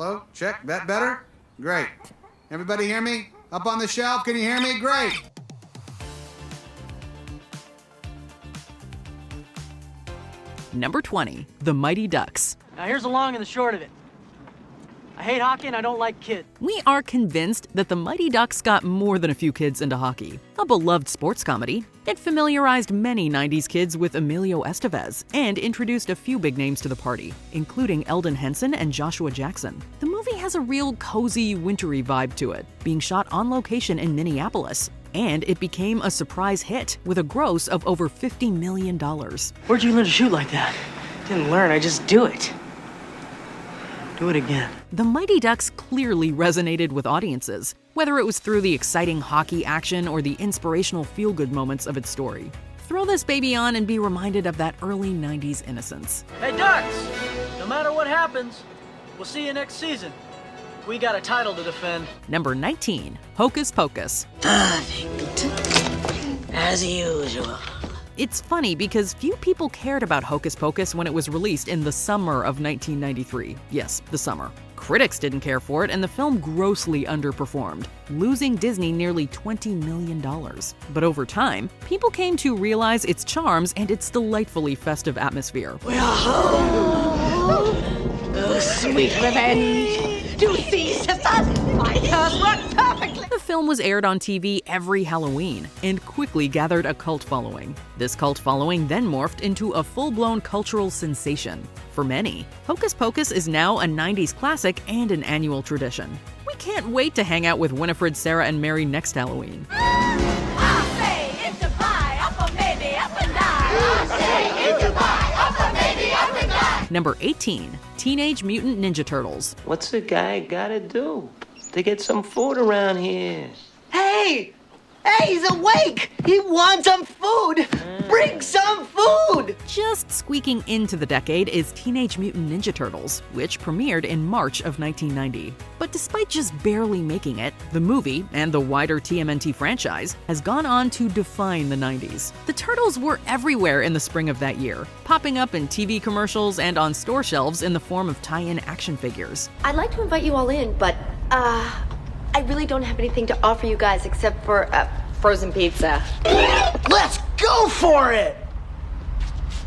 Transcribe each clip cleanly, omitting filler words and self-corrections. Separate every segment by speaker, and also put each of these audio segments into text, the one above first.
Speaker 1: Hello? Check. That better? Great. Everybody hear me? Up on the shelf, can you hear me? Great.
Speaker 2: Number 20, The Mighty Ducks.
Speaker 3: Now here's the long and the short of it. I hate hockey and I don't like kids.
Speaker 2: We are convinced that The Mighty Ducks got more than a few kids into hockey. A beloved sports comedy, it familiarized many 90s kids with Emilio Estevez and introduced a few big names to the party, including Eldon Henson and Joshua Jackson. The movie has a real cozy, wintry vibe to it, being shot on location in Minneapolis. And it became a surprise hit with a gross of over $50 million.
Speaker 3: Where'd you learn to shoot like that? Didn't learn, I just do it. Do it again.
Speaker 2: The Mighty Ducks clearly resonated with audiences, whether it was through the exciting hockey action or the inspirational feel-good moments of its story. Throw this baby on and be reminded of that early 90s innocence.
Speaker 3: Hey Ducks! No matter what happens, we'll see you next season. We got a title to defend.
Speaker 2: Number 19, Hocus Pocus.
Speaker 3: Perfect. As usual.
Speaker 2: It's funny because few people cared about Hocus Pocus when it was released in the summer of 1993. Yes, the summer. Critics didn't care for it, and the film grossly underperformed, losing Disney nearly $20 million. But over time, people came to realize its charms and its delightfully festive atmosphere.
Speaker 4: We're home. Oh, sweet revenge. To cease to satisfy us work perfectly.
Speaker 2: The film was aired on TV every Halloween and quickly gathered a cult following. This cult following then morphed into a full-blown cultural sensation. For many, Hocus Pocus is now a 90s classic and an annual tradition. We can't wait to hang out with Winifred, Sarah, and Mary next Halloween.
Speaker 4: I say it's a pie, up a maybe, up and die. I say it's a pie, up a maybe, up and die.
Speaker 2: Number 18, Teenage Mutant Ninja Turtles.
Speaker 5: What's a guy gotta do to get some food around here?
Speaker 4: Hey! Hey, he's awake! He wants some food! Bring some food!
Speaker 2: Just squeaking into the decade is Teenage Mutant Ninja Turtles, which premiered in March of 1990. But despite just barely making it, the movie, and the wider TMNT franchise, has gone on to define the 90s. The Turtles were everywhere in the spring of that year, popping up in TV commercials and on store shelves in the form of tie-in action figures.
Speaker 6: I'd like to invite you all in, but, I really don't have anything to offer you guys except for, frozen pizza.
Speaker 4: Let's go for it!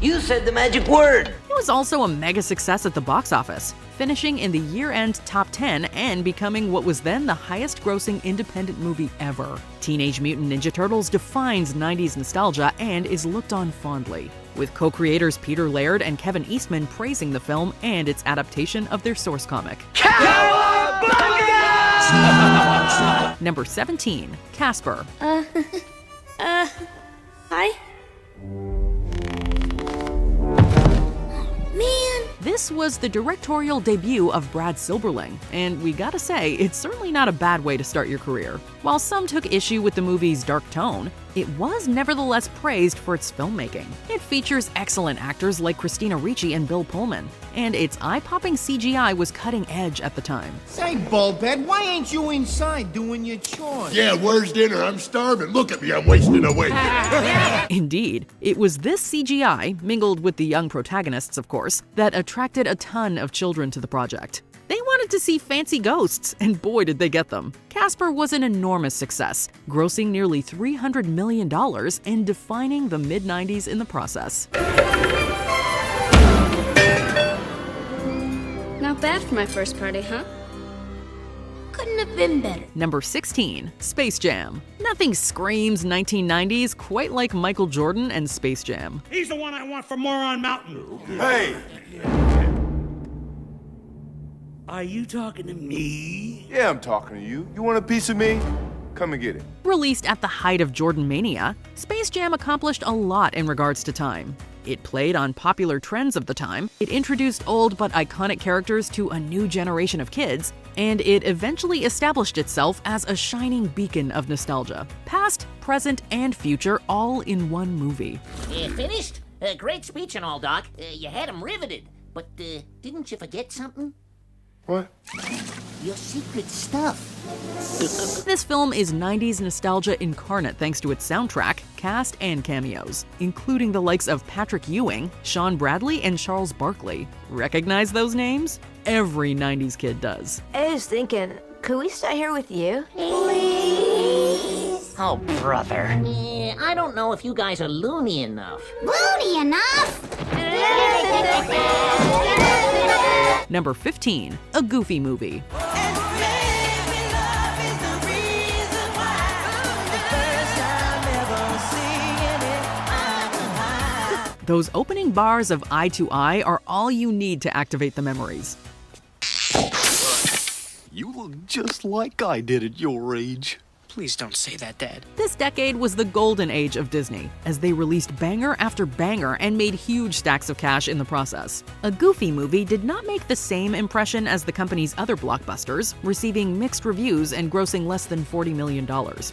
Speaker 5: You said the magic word.
Speaker 2: It was also a mega success at the box office, finishing in the year-end top 10 and becoming what was then the highest-grossing independent movie ever. Teenage Mutant Ninja Turtles defines 90s nostalgia and is looked on fondly, with co-creators Peter Laird and Kevin Eastman praising the film and its adaptation of their source comic. Number 17, Casper.
Speaker 6: Hi? Man!
Speaker 2: This was the directorial debut of Brad Silberling, and we gotta say, it's certainly not a bad way to start your career. While some took issue with the movie's dark tone, it was nevertheless praised for its filmmaking. It features excellent actors like Christina Ricci and Bill Pullman, and its eye-popping CGI was cutting edge at the time.
Speaker 7: Say, Bulbhead, why ain't you inside doing your chores?
Speaker 8: Yeah, where's dinner? I'm starving. Look at me, I'm wasting away.
Speaker 2: Indeed, it was this CGI, mingled with the young protagonists, of course, that attracted a ton of children to the project. They wanted to see fancy ghosts, and boy did they get them. Casper was an enormous success, grossing nearly $300 million and defining the mid-90s in the process.
Speaker 9: Not bad for my first party, huh?
Speaker 6: Couldn't have been better.
Speaker 2: Number 16, Space Jam. Nothing screams 1990s quite like Michael Jordan and Space Jam.
Speaker 10: He's the one I want for Moron Mountain.
Speaker 8: Hey!
Speaker 10: Are you talking to me?
Speaker 8: Yeah, I'm talking to you. You want a piece of me? Come and get it.
Speaker 2: Released at the height of Jordan mania, Space Jam accomplished a lot in regards to time. It played on popular trends of the time, it introduced old but iconic characters to a new generation of kids, and it eventually established itself as a shining beacon of nostalgia. Past, present, and future all in one movie.
Speaker 11: Finished? Great speech and all, Doc. You had 'em riveted. But didn't you forget something?
Speaker 8: What?
Speaker 11: Your secret stuff.
Speaker 2: This film is 90s nostalgia incarnate thanks to its soundtrack, cast, and cameos, including the likes of Patrick Ewing, Sean Bradley, and Charles Barkley. Recognize those names? every 90s kid does.
Speaker 4: I was thinking, could we stay here with you?
Speaker 11: Oh, brother. Yeah, I don't know if you guys are loony enough.
Speaker 12: Loony enough?
Speaker 2: Number 15, a Goofy movie. Those opening bars of Eye to Eye are all you need to activate the memories.
Speaker 13: You look just like I did at your age.
Speaker 14: Please don't say that, Dad.
Speaker 2: This decade was the golden age of Disney, as they released banger after banger and made huge stacks of cash in the process. A Goofy movie did not make the same impression as the company's other blockbusters, receiving mixed reviews and grossing less than $40 million.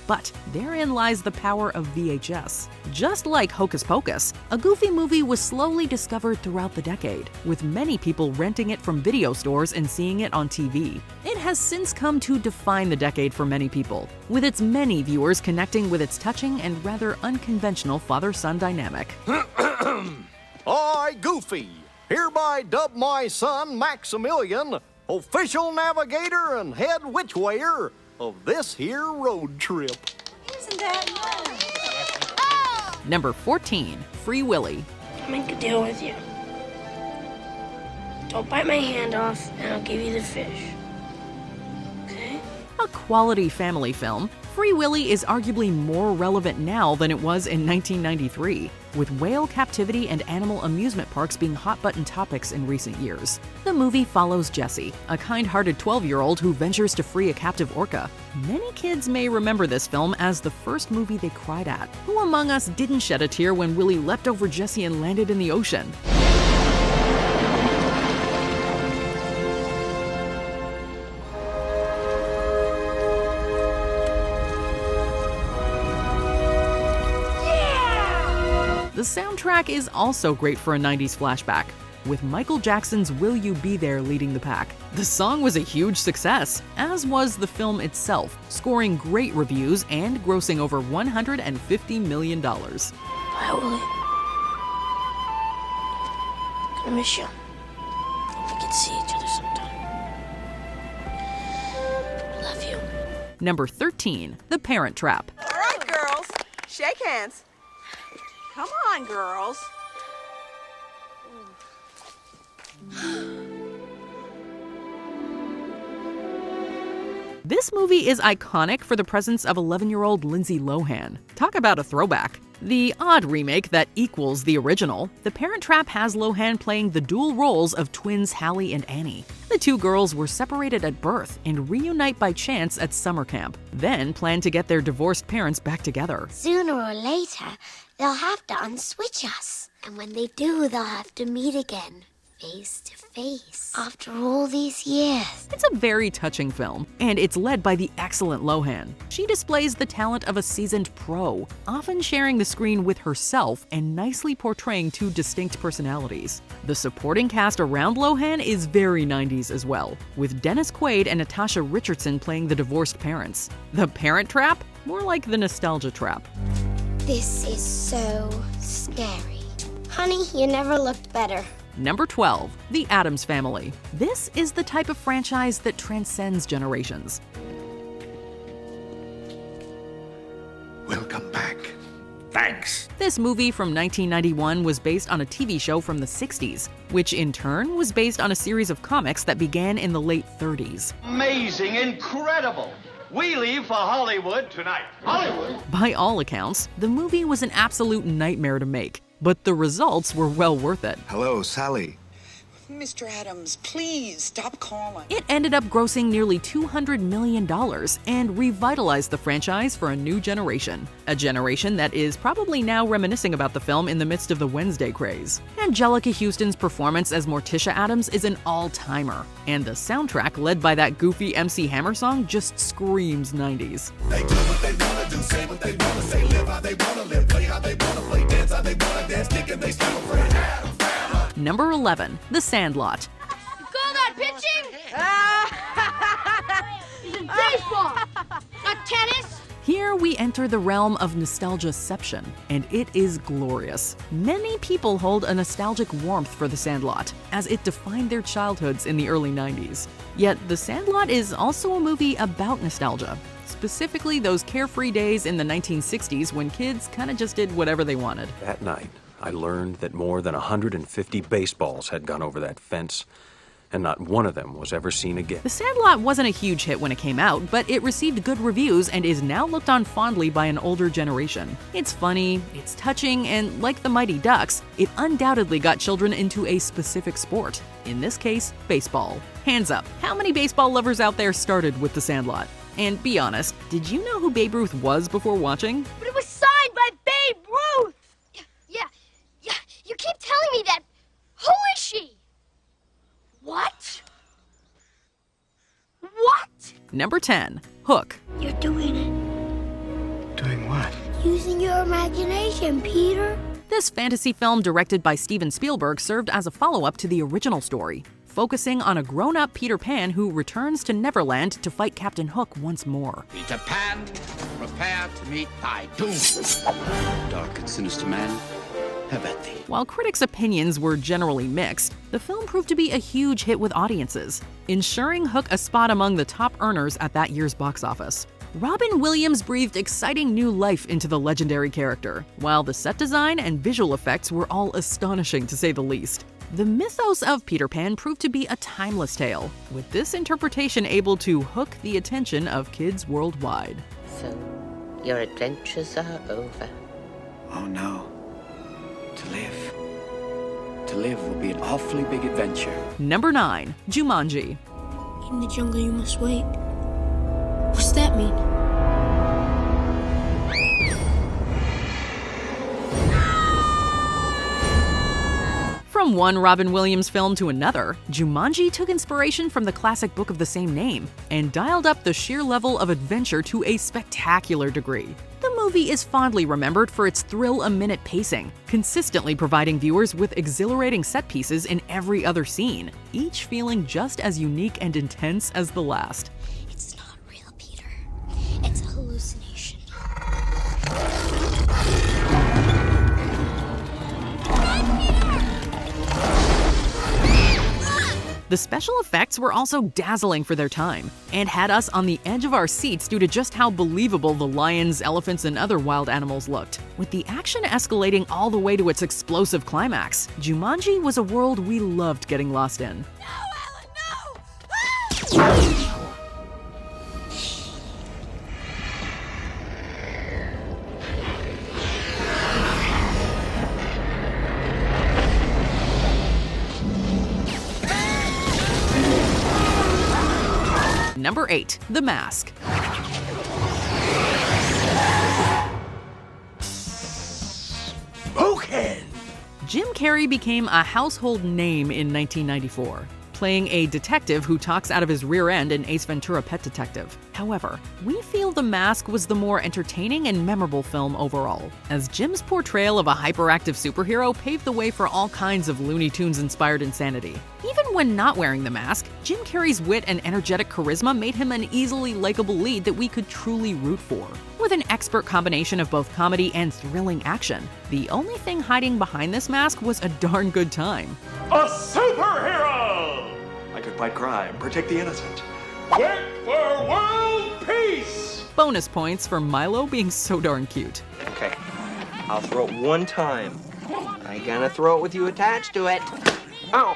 Speaker 2: But therein lies the power of VHS. Just like Hocus Pocus, a Goofy movie was slowly discovered throughout the decade, with many people renting it from video stores and seeing it on TV. It has since come to define the decade for many people, with its many viewers connecting with its touching and rather unconventional father-son dynamic.
Speaker 13: I, Goofy, hereby dub my son Maximilian official navigator and head witchwayer of this here road trip.
Speaker 4: Isn't that nice?
Speaker 2: Number 14, Free Willy.
Speaker 15: I'll make a deal with you. Don't bite my hand off, and I'll give you the fish. Okay?
Speaker 2: A quality family film, Free Willy is arguably more relevant now than it was in 1993, with whale captivity and animal amusement parks being hot-button topics in recent years. The movie follows Jessie, a kind-hearted 12-year-old who ventures to free a captive orca. Many kids may remember this film as the first movie they cried at. Who among us didn't shed a tear when Willy leapt over Jessie and landed in the ocean? The soundtrack is also great for a 90s flashback, with Michael Jackson's Will You Be There leading the pack. The song was a huge success, as was the film itself, scoring great reviews and grossing over $150 million.
Speaker 15: Bye, Willy. I miss you. Hope we can see each other sometime. Love you.
Speaker 2: Number 13, The Parent Trap.
Speaker 16: All right, girls. Shake hands. Come on, girls.
Speaker 2: This movie is iconic for the presence of 11-year-old Lindsay Lohan. Talk about a throwback. The odd remake that equals the original, The Parent Trap has Lohan playing the dual roles of twins Hallie and Annie. The two girls were separated at birth and reunite by chance at summer camp, then plan to get their divorced parents back together.
Speaker 12: Sooner or later, they'll have to unswitch us. And when they do, they'll have to meet again, face to face, after all these years.
Speaker 2: It's a very touching film, and it's led by the excellent Lohan. She displays the talent of a seasoned pro, often sharing the screen with herself and nicely portraying two distinct personalities. The supporting cast around Lohan is very 90s as well, with Dennis Quaid and Natasha Richardson playing the divorced parents. The Parent Trap? More like the Nostalgia Trap.
Speaker 12: This is so scary. Honey, you never looked better.
Speaker 2: Number 12, The Addams Family. This is the type of franchise that transcends generations.
Speaker 13: Welcome back.
Speaker 14: Thanks.
Speaker 2: This movie from 1991 was based on a TV show from the 60s, which in turn was based on a series of comics that began in the late 30s.
Speaker 17: Amazing, incredible. We leave for Hollywood tonight. Hollywood?
Speaker 2: By all accounts, the movie was an absolute nightmare to make, but the results were well worth it.
Speaker 18: Hello, Sally.
Speaker 16: Mr. Addams, please stop calling.
Speaker 2: It ended up grossing nearly $200 million and revitalized the franchise for a new generation. A generation that is probably now reminiscing about the film in the midst of the Wednesday craze. Angelica Houston's performance as Morticia Addams is an all-timer, and the soundtrack led by that goofy MC Hammer song just screams 90s.
Speaker 19: They do what they wanna do, say what they wanna say, live how they wanna live, play how they wanna play, dance how they wanna dance, kick and they still afraid.
Speaker 2: Number 11, The Sandlot.
Speaker 12: You call that pitching? This is baseball, not tennis.
Speaker 2: Here Here we enter the realm of nostalgiaception, and it is glorious. Many people hold a nostalgic warmth for The Sandlot, as it defined their childhoods in the early 90s. Yet The Sandlot is also a movie about nostalgia, specifically those carefree days in the 1960s when kids kinda just did whatever they wanted.
Speaker 18: That night, I learned that more than 150 baseballs had gone over that fence, and not one of them was ever seen again.
Speaker 2: The Sandlot wasn't a huge hit when it came out, but it received good reviews and is now looked on fondly by an older generation. It's funny, it's touching, and like the Mighty Ducks, it undoubtedly got children into a specific sport. In this case, baseball. Hands up, how many baseball lovers out there started with The Sandlot? And be honest, did you know who Babe Ruth was before watching?
Speaker 12: But it was signed by Babe Ruth! Yeah, you keep telling me that. Who is she? What? What?
Speaker 2: Number 10. Hook.
Speaker 12: You're doing it.
Speaker 14: Doing what?
Speaker 12: Using your imagination, Peter.
Speaker 2: This fantasy film directed by Steven Spielberg served as a follow-up to the original story, focusing on a grown-up Peter Pan who returns to Neverland to fight Captain Hook once more.
Speaker 20: Peter Pan, prepare to meet thy doom. Dark and sinister man, have at thee.
Speaker 2: While critics' opinions were generally mixed, the film proved to be a huge hit with audiences, ensuring Hook a spot among the top earners at that year's box office. Robin Williams breathed exciting new life into the legendary character, while the set design and visual effects were all astonishing to say the least. The mythos of Peter Pan proved to be a timeless tale, with this interpretation able to hook the attention of kids worldwide.
Speaker 11: So, your adventures are over.
Speaker 14: Oh no. To live will be an awfully big adventure.
Speaker 2: Number 9. Jumanji.
Speaker 15: In the jungle you must wait. What's that mean?
Speaker 2: From one Robin Williams film to another, Jumanji took inspiration from the classic book of the same name and dialed up the sheer level of adventure to a spectacular degree. The movie is fondly remembered for its thrill-a-minute pacing, consistently providing viewers with exhilarating set pieces in every other scene, each feeling just as unique and intense as the last.
Speaker 12: It's not real, Peter. It's a hallucination.
Speaker 2: The special effects were also dazzling for their time, and had us on the edge of our seats due to just how believable the lions, elephants, and other wild animals looked. With the action escalating all the way to its explosive climax, Jumanji was a world we loved getting lost in. Number 8. The Mask.
Speaker 10: Smokehead!
Speaker 2: Jim Carrey became a household name in 1994, playing a detective who talks out of his rear end in Ace Ventura: Pet Detective. However, we feel The Mask was the more entertaining and memorable film overall, as Jim's portrayal of a hyperactive superhero paved the way for all kinds of Looney Tunes-inspired insanity. Even when not wearing the mask, Jim Carrey's wit and energetic charisma made him an easily likable lead that we could truly root for. With an expert combination of both comedy and thrilling action, the only thing hiding behind this mask was a darn good time.
Speaker 21: A superhero!
Speaker 22: I could fight crime, protect the innocent.
Speaker 21: Quick for world peace!
Speaker 2: Bonus points for Milo being so darn cute.
Speaker 5: Okay, I'll throw it one time. I gonna throw it with you attached to it. Ow!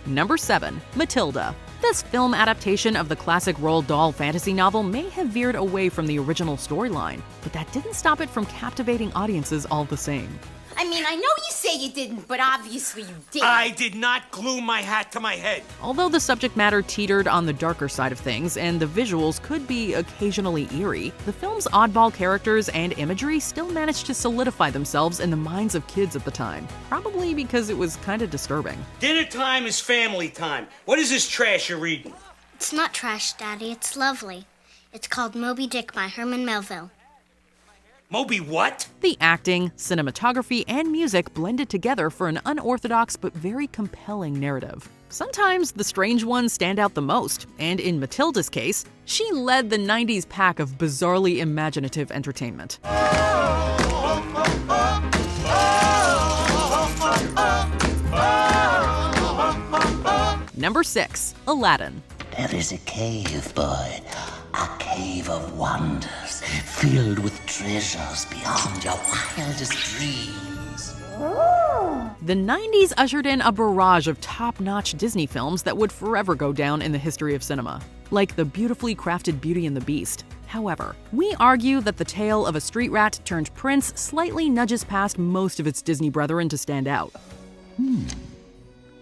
Speaker 2: Number 7. Matilda. This film adaptation of the classic Roald Dahl fantasy novel may have veered away from the original storyline, but that didn't stop it from captivating audiences all the same.
Speaker 23: I mean, I know you say you didn't, but obviously you did.
Speaker 10: I did not glue my hat to my head.
Speaker 2: Although the subject matter teetered on the darker side of things and the visuals could be occasionally eerie, the film's oddball characters and imagery still managed to solidify themselves in the minds of kids at the time, probably because it was kind of disturbing.
Speaker 10: Dinner time is family time. What is this trash you're reading?
Speaker 12: It's not trash, Daddy. It's lovely. It's called Moby Dick by Herman Melville.
Speaker 10: Moby what?
Speaker 2: The acting, cinematography, and music blended together for an unorthodox but very compelling narrative. Sometimes the strange ones stand out the most, and in Matilda's case, she led the 90s pack of bizarrely imaginative entertainment. Number 6. Aladdin.
Speaker 1: There is a cave, boy. A cave of wonders, filled with treasures beyond your wildest dreams.
Speaker 2: The 90s ushered in a barrage of top-notch Disney films that would forever go down in the history of cinema, like the beautifully crafted Beauty and the Beast. However, we argue that the tale of a street rat turned prince slightly nudges past most of its Disney brethren to stand out.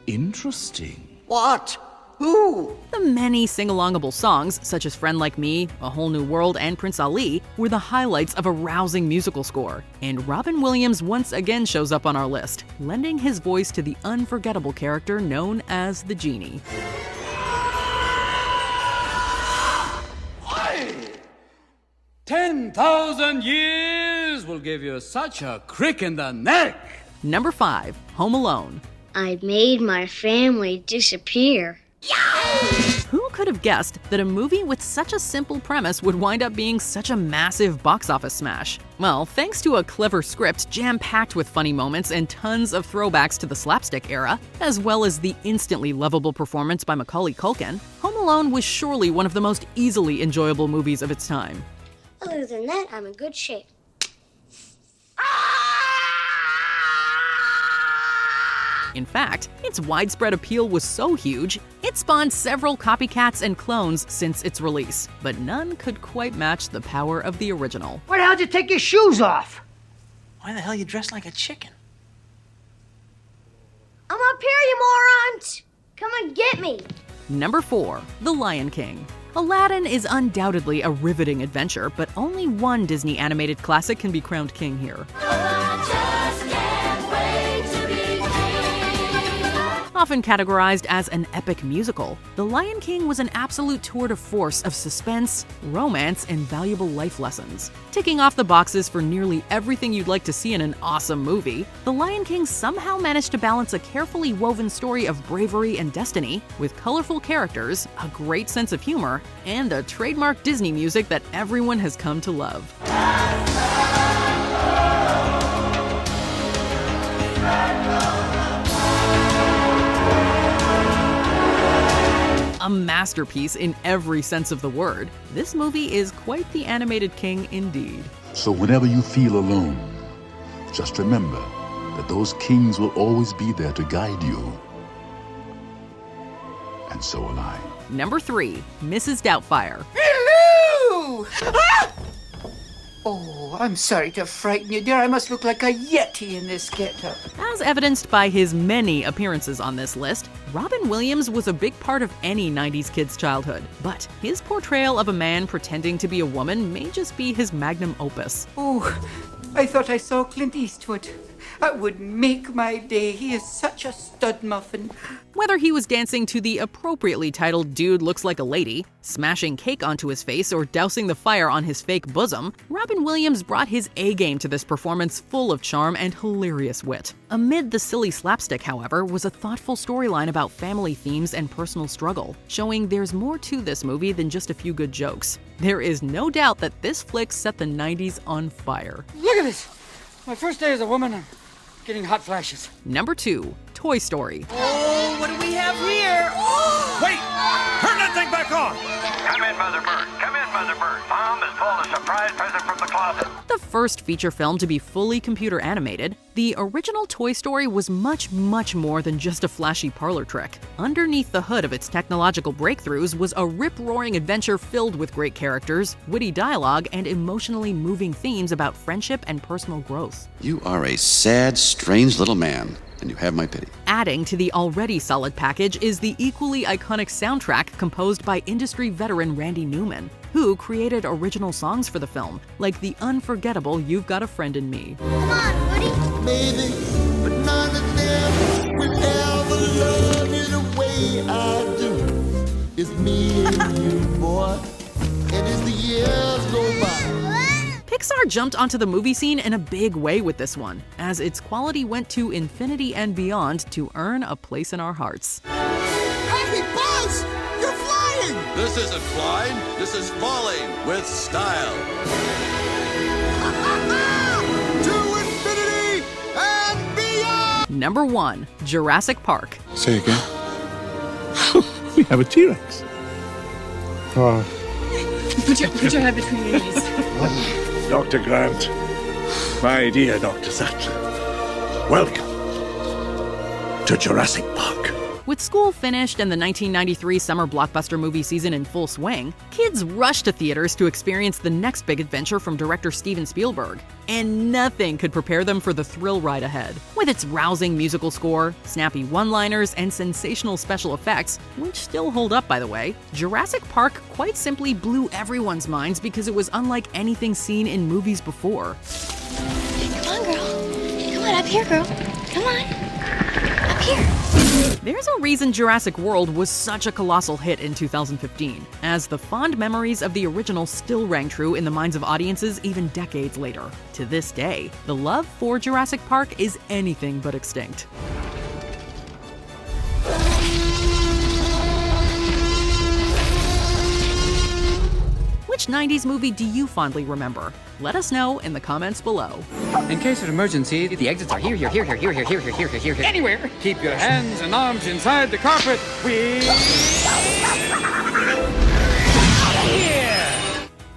Speaker 1: Interesting.
Speaker 5: What? Who?
Speaker 2: The many sing-alongable songs, such as Friend Like Me, A Whole New World, and Prince Ali, were the highlights of a rousing musical score. And Robin Williams once again shows up on our list, lending his voice to the unforgettable character known as the Genie.
Speaker 20: 10,000 years will give you such a crick in the neck.
Speaker 2: Number 5. Home Alone.
Speaker 15: I made my family disappear.
Speaker 2: Who could have guessed that a movie with such a simple premise would wind up being such a massive box office smash? Well, thanks to a clever script jam-packed with funny moments and tons of throwbacks to the slapstick era, as well as the instantly lovable performance by Macaulay Culkin, Home Alone was surely one of the most easily enjoyable movies of its time.
Speaker 15: Other than that, I'm in good shape.
Speaker 2: In fact, its widespread appeal was so huge, it spawned several copycats and clones since its release, but none could quite match the power of the original.
Speaker 3: Why the hell did you take your shoes off?
Speaker 5: Why the hell you dressed like a chicken?
Speaker 15: I'm up here, you morons! Come and get me!
Speaker 2: Number 4. The Lion King. Aladdin is undoubtedly a riveting adventure, but only one Disney animated classic can be crowned king here. Often categorized as an epic musical, The Lion King was an absolute tour de force of suspense, romance, and valuable life lessons. Ticking off the boxes for nearly everything you'd like to see in an awesome movie, The Lion King somehow managed to balance a carefully woven story of bravery and destiny with colorful characters, a great sense of humor, and the trademark Disney music that everyone has come to love. A masterpiece in every sense of the word, this movie is quite the animated king indeed.
Speaker 7: So whenever you feel alone, just remember that those kings will always be there to guide you. And so will I.
Speaker 2: Number 3. Mrs. Doubtfire.
Speaker 3: Hello! Ah! Oh, I'm sorry to frighten you, dear. I must look like a yeti in this getup.
Speaker 2: As evidenced by his many appearances on this list, Robin Williams was a big part of any 90s kid's childhood. But his portrayal of a man pretending to be a woman may just be his magnum opus.
Speaker 3: Oh, I thought I saw Clint Eastwood. That would make my day. He is such a stud muffin.
Speaker 2: Whether he was dancing to the appropriately titled Dude Looks Like a Lady, smashing cake onto his face, or dousing the fire on his fake bosom, Robin Williams brought his A-game to this performance full of charm and hilarious wit. Amid the silly slapstick, however, was a thoughtful storyline about family themes and personal struggle, showing there's more to this movie than just a few good jokes. There is no doubt that this flick set the 90s on fire.
Speaker 3: Look at this. My first day as a woman, I'm getting hot flashes.
Speaker 2: Number 2. Toy Story.
Speaker 10: Oh, what do we have here? Oh! Wait! Turn that thing back on!
Speaker 17: Come in, Mother Bird. Come in, Mother Bird. Mom has pulled a surprise present from the closet.
Speaker 2: The first feature film to be fully computer animated, the original Toy Story was much more than just a flashy parlor trick. Underneath the hood of its technological breakthroughs was a rip-roaring adventure filled with great characters, witty dialogue, and emotionally moving themes about friendship and personal growth.
Speaker 20: You are a sad, strange little man, and you have my pity.
Speaker 2: Adding to the already solid package is the equally iconic soundtrack composed by industry veteran Randy Newman, who created original songs for the film, like the unforgettable You've Got a Friend in Me.
Speaker 12: Come on, Woody.
Speaker 19: Maybe, but none of them will ever love you the way I do. It's me and you, boy, and as the years go by.
Speaker 2: Pixar jumped onto the movie scene in a big way with this one, as its quality went to infinity and beyond to earn a place in our hearts.
Speaker 19: Hey, Buzz! You're flying!
Speaker 6: This isn't flying, this is falling with style.
Speaker 19: To infinity and beyond!
Speaker 2: Number 1. Jurassic Park.
Speaker 7: Say again. We have a T-Rex.
Speaker 15: Put your head between your knees.
Speaker 7: Dr. Grant. My dear Dr. Sattler. Welcome to Jurassic Park.
Speaker 2: With school finished and the 1993 summer blockbuster movie season in full swing, kids rushed to theaters to experience the next big adventure from director Steven Spielberg. And nothing could prepare them for the thrill ride ahead. With its rousing musical score, snappy one-liners, and sensational special effects, which still hold up by the way, Jurassic Park quite simply blew everyone's minds because it was unlike anything seen in movies before.
Speaker 12: Come on, girl. Come on, up here, girl. Come on. Up here.
Speaker 2: There's a reason Jurassic World was such a colossal hit in 2015, as the fond memories of the original still rang true in the minds of audiences even decades later. To this day, the love for Jurassic Park is anything but extinct. Which 90s movie do you fondly remember? Let us know in the comments below.
Speaker 8: In case of emergency, the exits are here. Anywhere! Keep your hands and arms inside the carpet.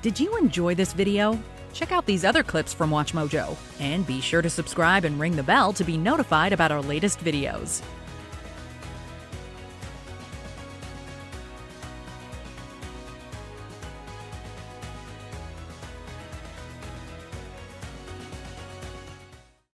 Speaker 2: Did you enjoy this video? Check out these other clips from WatchMojo. And be sure to subscribe and ring the bell to be notified about our latest videos.